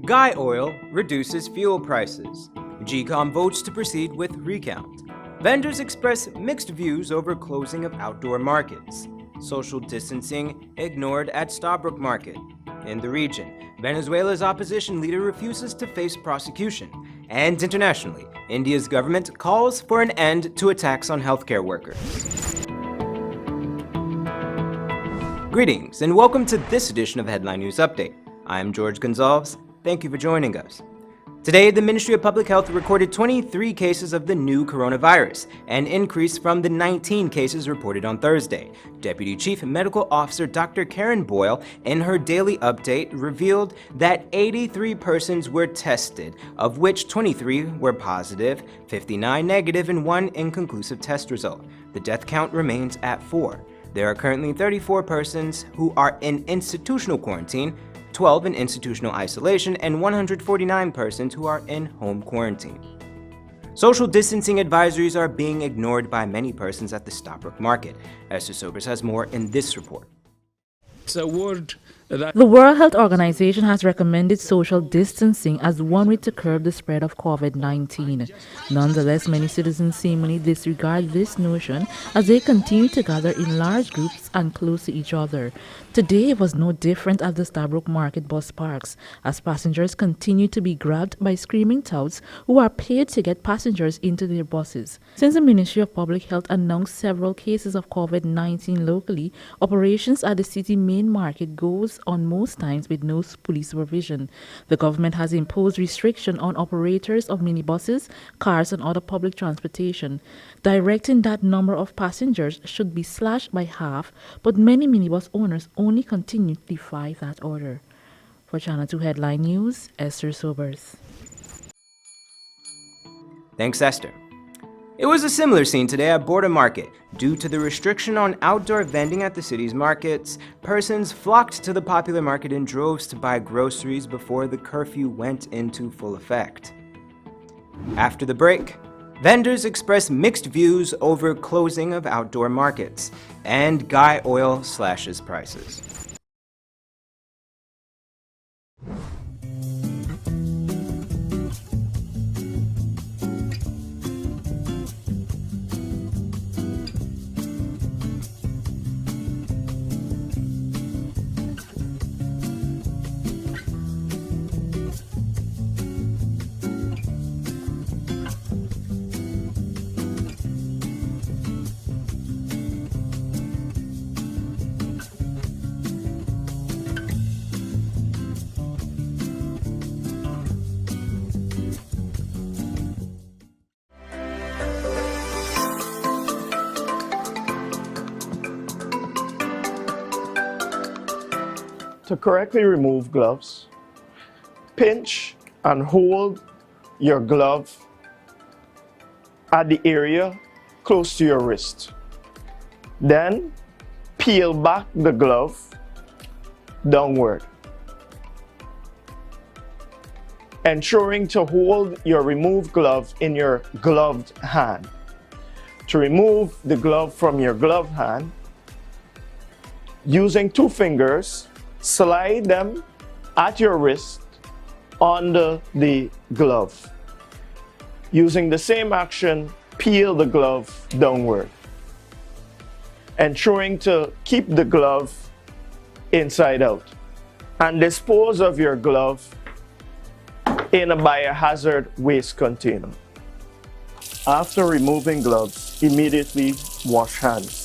GUYOIL reduces fuel prices. GECOM votes to proceed with RECOUNT. Vendors express mixed views over closing of outdoor markets. Social distancing ignored at STABROEK market. In the region, Venezuela's opposition leader refuses to face prosecution. And internationally, India's government calls for an end to attacks on healthcare workers. Greetings and welcome to this edition of Headline News Update. I'm George Gonzalez. Thank you for joining us. Today, the Ministry of Public Health recorded 23 cases of the new coronavirus, an increase from the 19 cases reported on Thursday. Deputy Chief Medical Officer Dr. Karen Boyle, in her daily update, revealed that 83 persons were tested, of which 23 were positive, 59 negative, and 1 inconclusive test result. The death count remains at 4. There are currently 34 persons who are in institutional quarantine, 12 in institutional isolation, and 149 persons who are in home quarantine. Social distancing advisories are being ignored by many persons at the STABROEK market. Esther Sobers has more in this report. The World Health Organization has recommended social distancing as one way to curb the spread of COVID-19. Nonetheless, many citizens seemingly disregard this notion as they continue to gather in large groups and close to each other. Today was no different at the STABROEK market bus parks, as passengers continue to be grabbed by screaming touts who are paid to get passengers into their buses. Since the Ministry of Public Health announced several cases of COVID-19 locally, operations at the city main market goes on most times with no police supervision. The government has imposed restriction on operators of minibuses, cars, and other public transportation, directing that number of passengers should be slashed by half, but many minibus owners only continue to defy that order. For Channel 2 Headline News, Esther Sobers. Thanks, Esther. It was a similar scene today at Border Market. Due to the restriction on outdoor vending at the city's markets, persons flocked to the popular market in droves to buy groceries before the curfew went into full effect. After the break, vendors express mixed views over closing of outdoor markets, and GUYOIL slashes prices. To correctly remove gloves, pinch and hold your glove at the area close to your wrist. Then peel back the glove downward, ensuring to hold your removed glove in your gloved hand. To remove the glove from your gloved hand, using 2 fingers, slide them at your wrist under the glove. Using the same action, peel the glove downward, ensuring to keep the glove inside out, and dispose of your glove in a biohazard waste container. After removing gloves, immediately wash hands.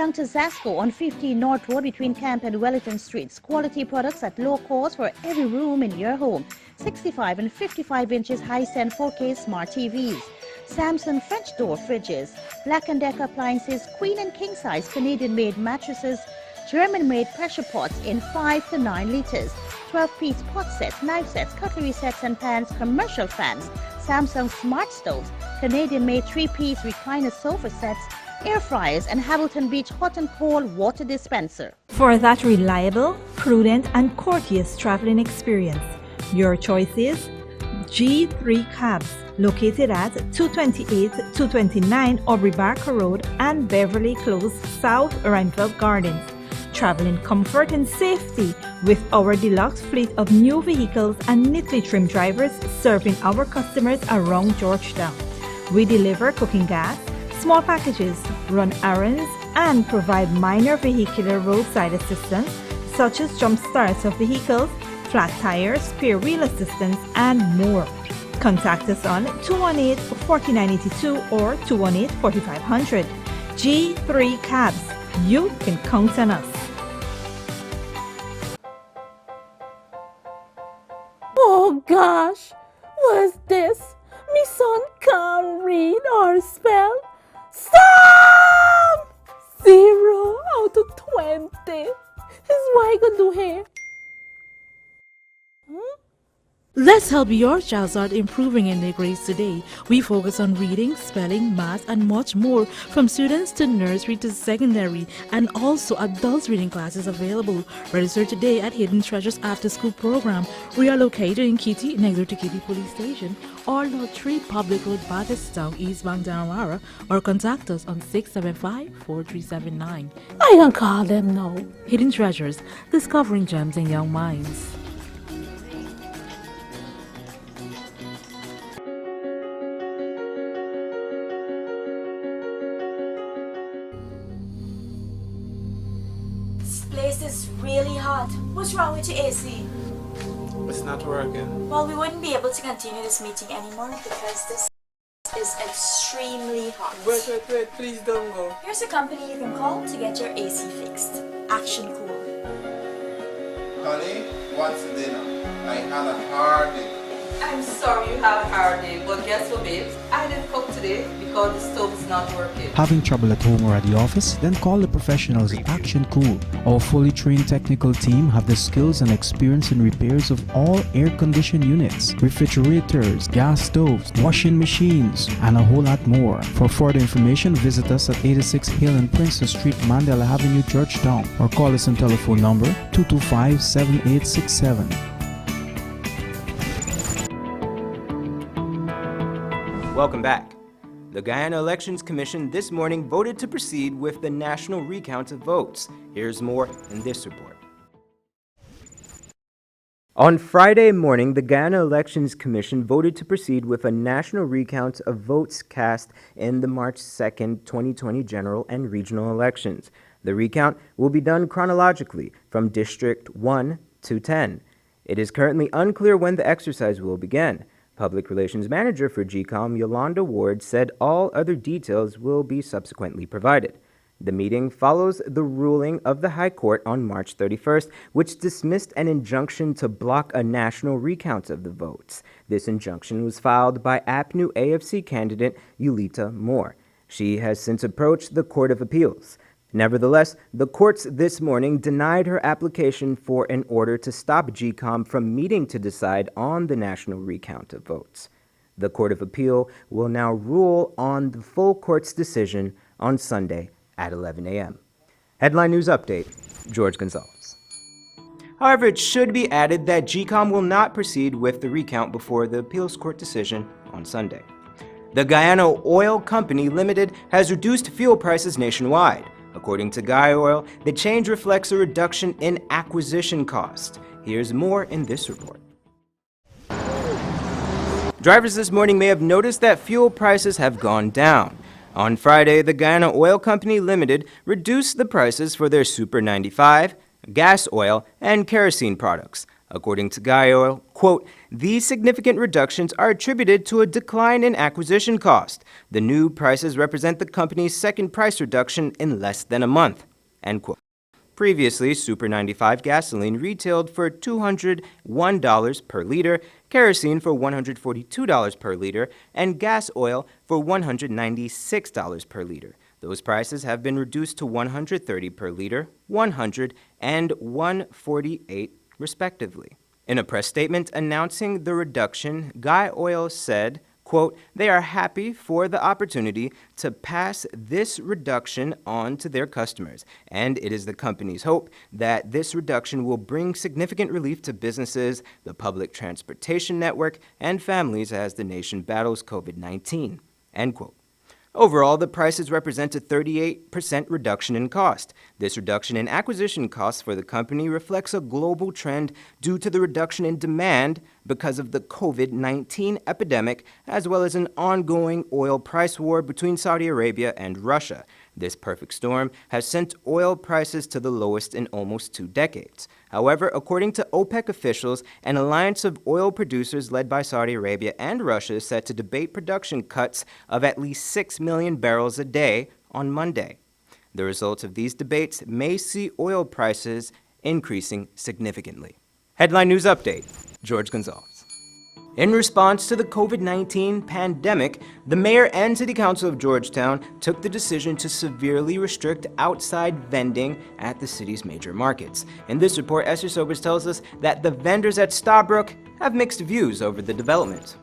Welcome to Zasco on 15 North Road between Camp and Wellington Streets. Quality products at low cost for every room in your home. 65 and 55 inches high-stand 4K smart TVs. Samsung French door fridges. Black & Decker appliances, queen and king size Canadian-made mattresses. German-made pressure pots in 5 to 9 liters. 12-piece pot sets, knife sets, cutlery sets and pans, commercial fans. Samsung smart stoves. Canadian-made 3-piece recliner sofa sets. Air fryers and Hamilton Beach hot and cold water dispenser. For that reliable, prudent and courteous traveling experience, your choice is G3 Cabs, located at 228-229 Aubrey Barker Road and Beverly Close, South Renfrew Gardens. Travel in comfort and safety with our deluxe fleet of new vehicles and neatly trimmed drivers serving our customers around Georgetown. We deliver cooking gas, small packages, run errands, and provide minor vehicular roadside assistance such as jump starts of vehicles, flat tires, spare wheel assistance, and more. Contact us on 218-4982 or 218-4500. G3 Cabs. You can count on us. Oh gosh, what's this? Me son can't read or spell. Stop! 0 out of 20. Is what I gonna do here? Let's help your child start improving in their grades today. We focus on reading, spelling, math, and much more, from students to nursery to secondary, and also adults reading classes available. Register today at Hidden Treasures After School Program. We are located in Kitty, next to Kitty Police Station, or Lot 3 Public Road, Batterstown, eastbound Damara, or contact us on 675-4379. I can call them now. Hidden Treasures, discovering gems in young minds. This place is really hot. What's wrong with your AC? It's not working. Well, we wouldn't be able to continue this meeting anymore because this is extremely hot. Wait, please don't go. Here's a company you can call to get your AC fixed. Action Cool. Honey, what's for dinner? I had a hard day. I'm sorry you had a hard day, but guess what, babes? I didn't cook today because the stove is not working. Having trouble at home or at the office? Then call the professionals at Action Cool. Our fully trained technical team have the skills and experience in repairs of all air-conditioned units, refrigerators, gas stoves, washing machines, and a whole lot more. For further information, visit us at 86 Hill and Princeton Street, Mandela Avenue, Georgetown, or call us on telephone number 225-7867. Welcome back. The Guyana Elections Commission this morning voted to proceed with the national recount of votes. Here's more in this report. On Friday morning, the Guyana Elections Commission voted to proceed with a national recount of votes cast in the March 2nd, 2020 general and regional elections. The recount will be done chronologically from District 1 to 10. It is currently unclear when the exercise will begin. Public Relations Manager for GECOM, Yolanda Ward, said all other details will be subsequently provided. The meeting follows the ruling of the High Court on March 31st, which dismissed an injunction to block a national recount of the votes. This injunction was filed by APNU AFC candidate Yulita Moore. She has since approached the Court of Appeals. Nevertheless, the courts this morning denied her application for an order to stop GECOM from meeting to decide on the national recount of votes. The Court of Appeal will now rule on the full court's decision on Sunday at 11 a.m. Headline News Update, George Gonzalez. However, it should be added that GECOM will not proceed with the recount before the appeals court decision on Sunday. The Guyana Oil Company Limited has reduced fuel prices nationwide. According to GUYOIL, the change reflects a reduction in acquisition cost. Here's more in this report. Drivers this morning may have noticed that fuel prices have gone down. On Friday, the Guyana Oil Company Limited reduced the prices for their Super 95, gas oil, and kerosene products. According to GUYOIL, quote, "These significant reductions are attributed to a decline in acquisition cost. The new prices represent the company's second price reduction in less than a month," end quote. Previously, Super 95 gasoline retailed for $201 per liter, kerosene for $142 per liter, and gas oil for $196 per liter. Those prices have been reduced to $130 per liter, $100, and $148 respectively. In a press statement announcing the reduction, GUYOIL said, quote, "They are happy for the opportunity to pass this reduction on to their customers, and it is the company's hope that this reduction will bring significant relief to businesses, the public transportation network, and families as the nation battles COVID-19, end quote. Overall, the prices represent a 38% reduction in cost. This reduction in acquisition costs for the company reflects a global trend due to the reduction in demand because of the COVID-19 epidemic, as well as an ongoing oil price war between Saudi Arabia and Russia. This perfect storm has sent oil prices to the lowest in almost 2 decades. However, according to OPEC officials, an alliance of oil producers led by Saudi Arabia and Russia is set to debate production cuts of at least 6 million barrels a day on Monday. The results of these debates may see oil prices increasing significantly. Headline News Update, George Gonzalez. In response to the COVID-19 pandemic, the mayor and city council of Georgetown took the decision to severely restrict outside vending at the city's major markets. In this report, Esther Sobers tells us that the vendors at STABROEK have mixed views over the development.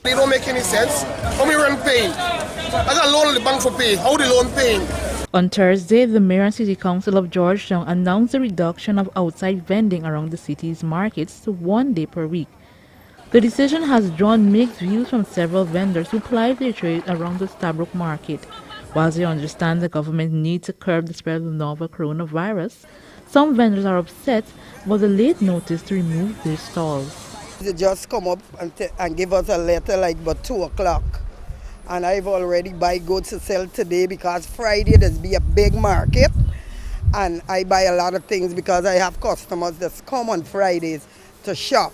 They don't make any sense. How me run paying? I got a loan on the bank for pay. How the loan paying? On Thursday, the mayor and city council of Georgetown announced the reduction of outside vending around the city's markets to 1 day per week. The decision has drawn mixed views from several vendors who ply their trade around the STABROEK market. While they understand the government needs to curb the spread of the novel coronavirus, some vendors are upset about the late notice to remove their stalls. They just come up and give us a letter like about 2 o'clock. And I've already buy goods to sell today because Friday there's be a big market. And I buy a lot of things because I have customers that come on Fridays to shop.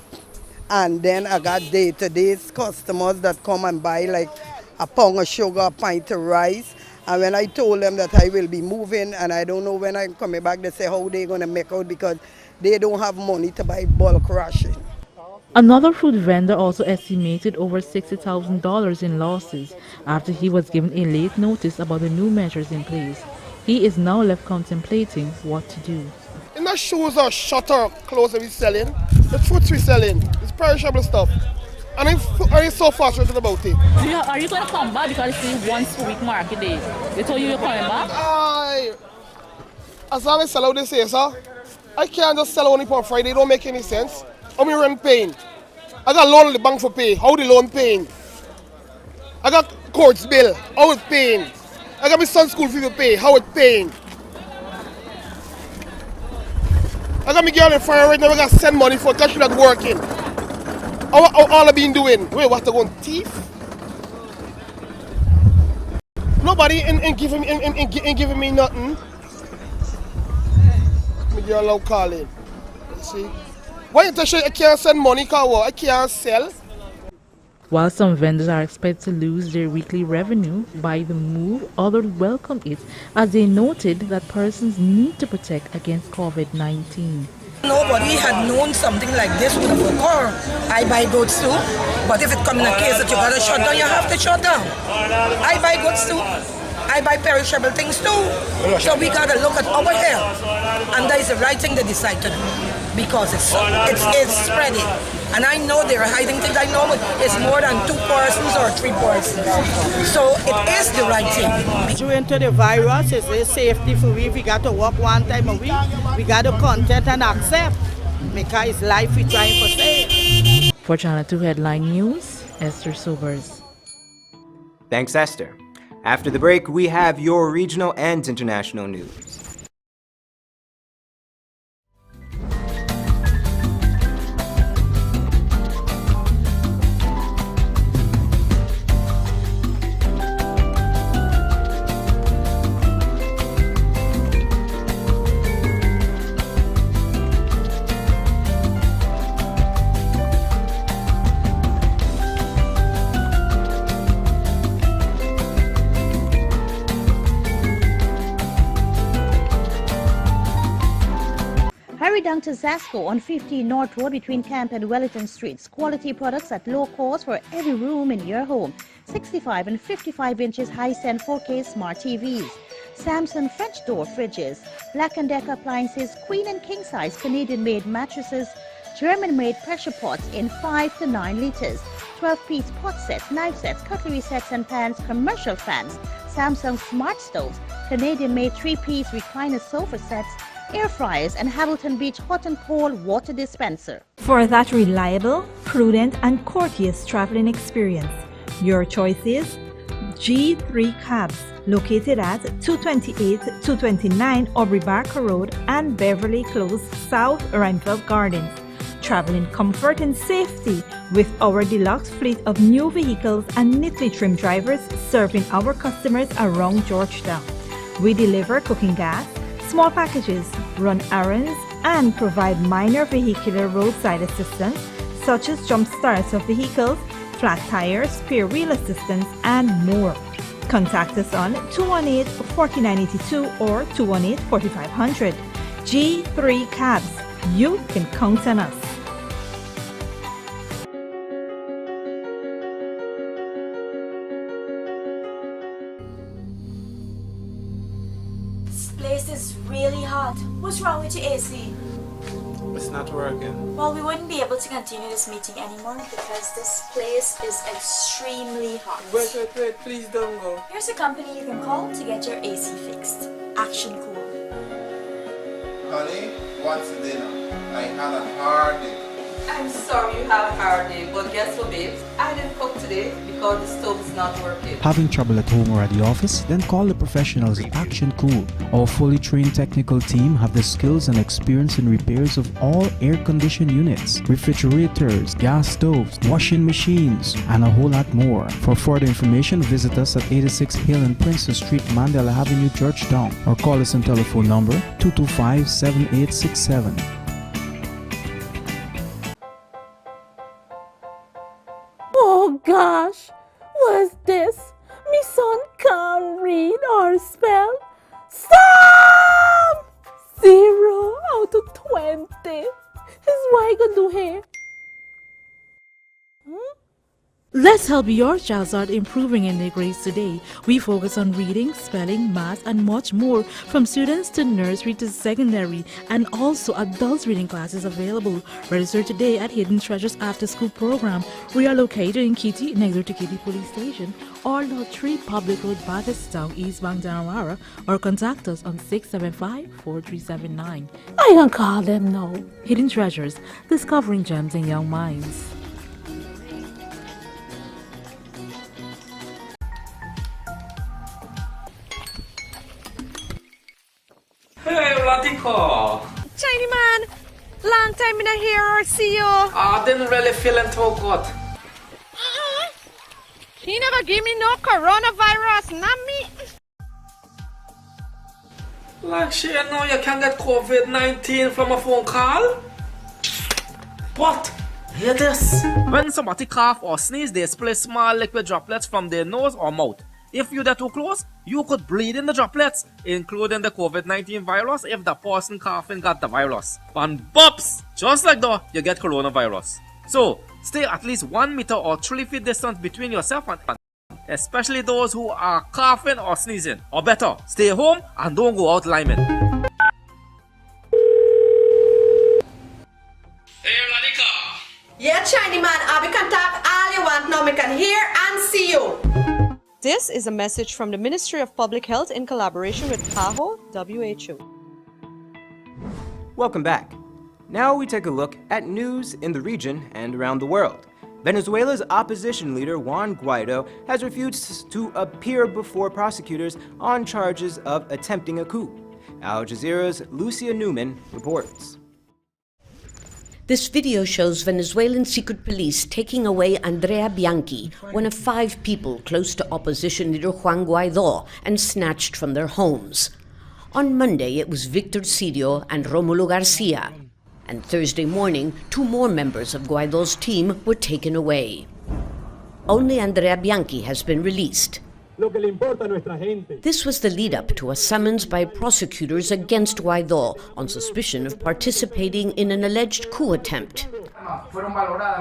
And then I got day-to-day customers that come and buy like a pound of sugar, a pint of rice. And when I told them that I will be moving and I don't know when I'm coming back, they say how they're going to make out because they don't have money to buy bulk ration. Another food vendor also estimated over $60,000 in losses after he was given a late notice about the new measures in place. He is now left contemplating what to do. In the shoes or shutter clothes that we're selling, the fruits we're selling, it's perishable stuff. And I'm so frustrated about it. Are you going to come back because it's once a week market day? They told you you're coming back? As long as I sell out, they say, sir, I can't just sell only on Friday. It don't make any sense. How me rent paying? I got loan on the bank for pay. How the loan paying? I got courts bill. How it's paying? I got my son's school fee to pay. How it's paying? I got my girl in fire right now. I got to send money for because she's not working. How all I been doing? Wait, what, to go on thief? Nobody ain't giving me nothing. My girl now calling. See? Why you say I can't send money because I can't sell? While some vendors are expected to lose their weekly revenue by the move, others welcome it as they noted that persons need to protect against COVID-19. Nobody had known something like this would have occurred. I buy goods too, but if it comes in a case that you got to shut down, you have to shut down. I buy goods too. I buy perishable things too. So we got to look at our health. And that is the right thing to decide to do because it's spreading. And I know they're hiding things. I know it's more than 2 persons or 3 persons. So it is the right thing. Due to the virus, it's a safety for we. We got to work 1 time a week. We got to content and accept because it's life we're trying to save. For Channel 2 Headline News, Esther Sobers. Thanks, Esther. After the break, we have your regional and international news. Hurry down to Zasco on 15 North Road between Camp and Wellington Streets. Quality products at low cost for every room in your home. 65 and 55 inches high-end 4K smart TVs. Samsung French door fridges. Black & Decker appliances, queen and king size Canadian-made mattresses. German-made pressure pots in 5 to 9 liters. 12-piece pot sets, knife sets, cutlery sets and pans, commercial fans. Samsung smart stoves. Canadian-made 3-piece recliner sofa sets. Air fryers and Hamilton Beach hot and cold water dispenser. For that reliable, prudent, and courteous traveling experience, your choice is G3 Cabs, located at 228-229 Aubrey Barker Road and Beverly Close, South Rentville Gardens. Travel in comfort and safety with our deluxe fleet of new vehicles and neatly trimmed drivers serving our customers around Georgetown. We deliver cooking gas, small packages, run errands, and provide minor vehicular roadside assistance such as jump starts of vehicles, flat tires, spare wheel assistance, and more. Contact us on 218-4982 or 218-4500. G3 Cabs. You can count on us. This place is really hot. What's wrong with your AC? It's not working. Well, we wouldn't be able to continue this meeting anymore because this place is extremely hot. Wait, please don't go. Here's a company you can call to get your AC fixed. Action Cool. Honey, what's dinner? I had a hard day. I'm sorry you had a hard day, but guess what, babes? I didn't cook today because the stove is not working. Having trouble at home or at the office? Then call the professionals at Action Cool. Our fully trained technical team have the skills and experience in repairs of all air-conditioned units, refrigerators, gas stoves, washing machines, and a whole lot more. For further information, visit us at 86 Hill and Princess Street, Mandela Avenue, Georgetown, or call us on telephone number 225-7867. Oh gosh, what's this? Me son can't read or spell. Stop! 0 out of 20. Is what I gonna do here? Let's help your child start improving in their grades today. We focus on reading, spelling, math, and much more, from students to nursery to secondary, and also adults reading classes available. Register today at Hidden Treasures After School Program. We are located in Kitty, next door to Kitty Police Station, or Lot 3 Public Road, Batterstown, East Bank, Danawara, or contact us on 675-4379. I can call them now. Hidden Treasures, discovering gems in young minds. Hey, Latika! Chiny man, long time in a hear or see you. I didn't really feeling too good. He never give me no coronavirus, not me. Like she know you can get COVID-19 from a phone call? What? Hear this? When somebody cough or sneeze, they spray small liquid droplets from their nose or mouth. If you're too close, you could breathe in the droplets, including the COVID-19 virus if the person coughing got the virus. And bops! Just like that, you get coronavirus. So, stay at least 1 meter or 3 feet distance between yourself and especially those who are coughing or sneezing. Or better, stay home and don't go out liming. Yeah, Chiny man, I can talk all you want now. I can hear and see you. This is a message from the Ministry of Public Health in collaboration with PAHO WHO. Welcome back. Now we take a look at news in the region and around the world. Venezuela's opposition leader Juan Guaido has refused to appear before prosecutors on charges of attempting a coup. Al Jazeera's Lucia Newman reports. This video shows Venezuelan secret police taking away Andrea Bianchi, one of 5 people close to opposition leader Juan Guaido, and snatched from their homes. On Monday, it was Victor Sirio and Romulo Garcia. And Thursday morning, 2 more members of Guaido's team were taken away. Only Andrea Bianchi has been released. This was the lead-up to a summons by prosecutors against Guaidó on suspicion of participating in an alleged coup attempt.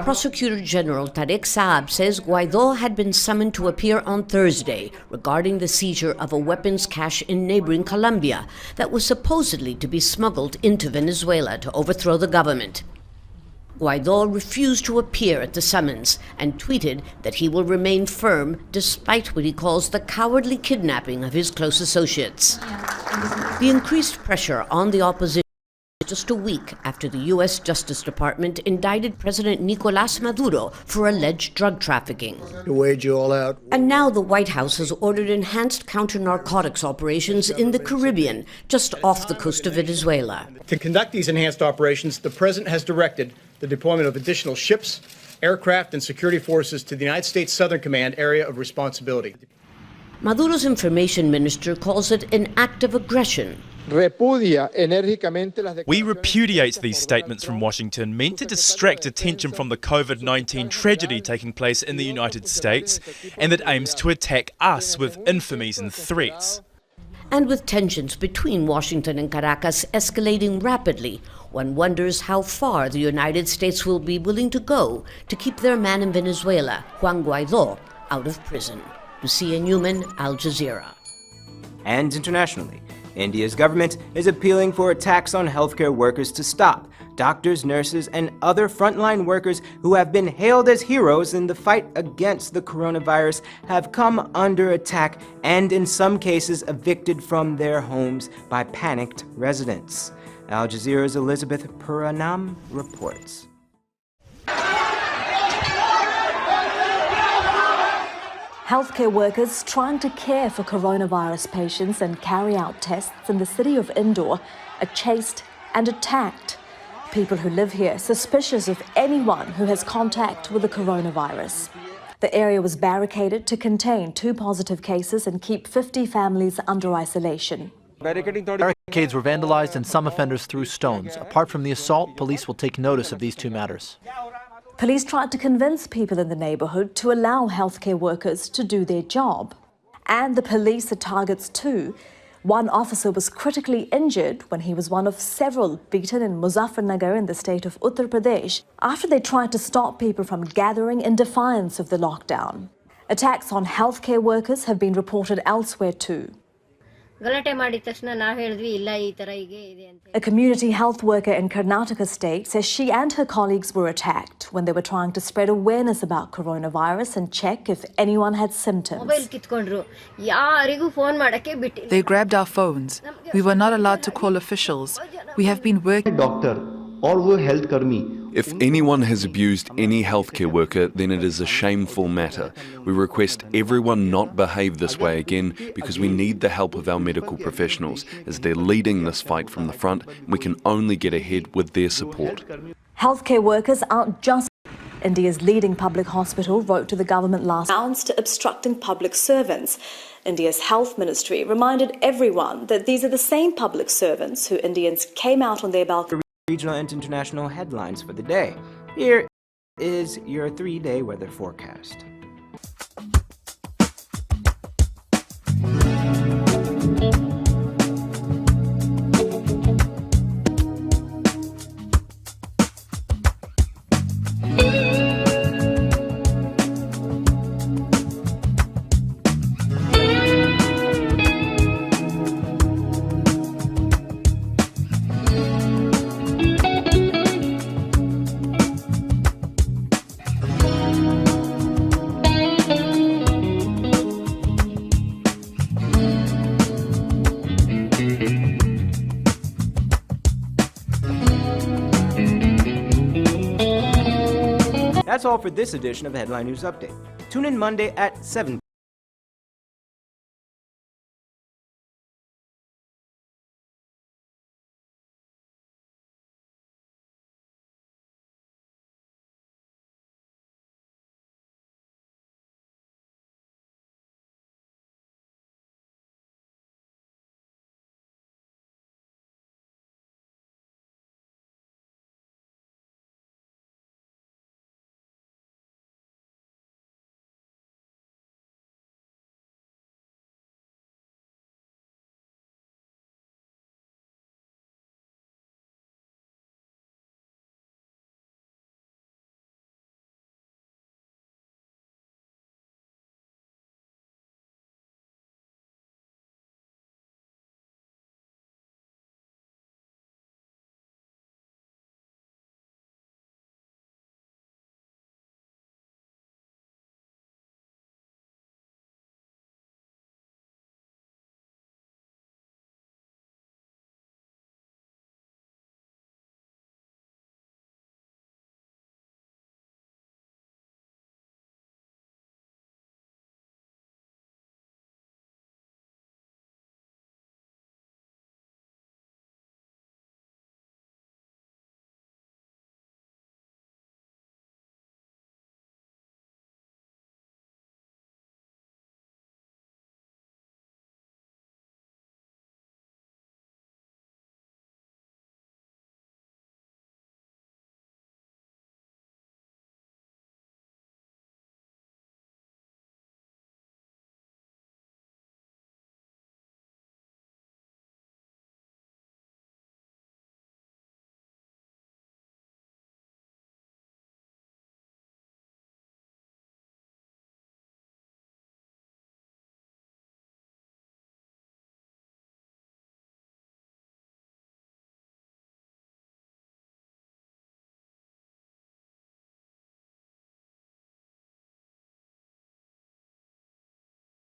Prosecutor General Tarek Saab says Guaidó had been summoned to appear on Thursday regarding the seizure of a weapons cache in neighboring Colombia that was supposedly to be smuggled into Venezuela to overthrow the government. Guaidó refused to appear at the summons and tweeted that he will remain firm despite what he calls the cowardly kidnapping of his close associates. The increased pressure on the opposition just a week after the U.S. Justice Department indicted President Nicolás Maduro for alleged drug trafficking. To wage you all out. And now the White House has ordered enhanced counter-narcotics operations in the Caribbean, just off the coast of Venezuela. To conduct these enhanced operations, the President has directed the deployment of additional ships, aircraft, and security forces to the United States Southern Command area of responsibility. Maduro's information minister calls it an act of aggression. We repudiate these statements from Washington meant to distract attention from the COVID-19 tragedy taking place in the United States and that aims to attack us with infamies and threats. And with tensions between Washington and Caracas escalating rapidly, one wonders how far the United States will be willing to go to keep their man in Venezuela, Juan Guaidó, out of prison. Lucia Newman, Al Jazeera. And internationally, India's government is appealing for a tax on healthcare workers to stop. Doctors, nurses, and other frontline workers who have been hailed as heroes in the fight against the coronavirus have come under attack and in some cases evicted from their homes by panicked residents. Al Jazeera's Elizabeth Puranam reports. Healthcare workers trying to care for coronavirus patients and carry out tests in the city of Indore are chased and attacked. People who live here suspicious of anyone who has contact with the coronavirus. The area was barricaded to contain 2 positive cases and keep 50 families under isolation. Barricades were vandalized and some offenders threw stones. Apart from the assault, police will take notice of these 2 matters. Police tried to convince people in the neighborhood to allow healthcare workers to do their job. And the police are targets too. One officer was critically injured when he was one of several beaten in Muzaffarnagar in the state of Uttar Pradesh after they tried to stop people from gathering in defiance of the lockdown. Attacks on healthcare workers have been reported elsewhere too. A community health worker in Karnataka state says she and her colleagues were attacked when they were trying to spread awareness about coronavirus and check if anyone had symptoms. They grabbed our phones. We were not allowed to call officials. We have been working. If anyone has abused any healthcare worker, then it is a shameful matter. We request everyone not behave this way again because we need the help of our medical professionals as they're leading this fight from the front. We can only get ahead with their support. Healthcare workers aren't just. India's leading public hospital wrote to the government last announced to obstructing public servants. India's health ministry reminded everyone that these are the same public servants who Indians came out on their balcony. Regional and international headlines for the day. Here is your 3-day weather forecast. That's all for this edition of Headline News Update. Tune in Monday at 7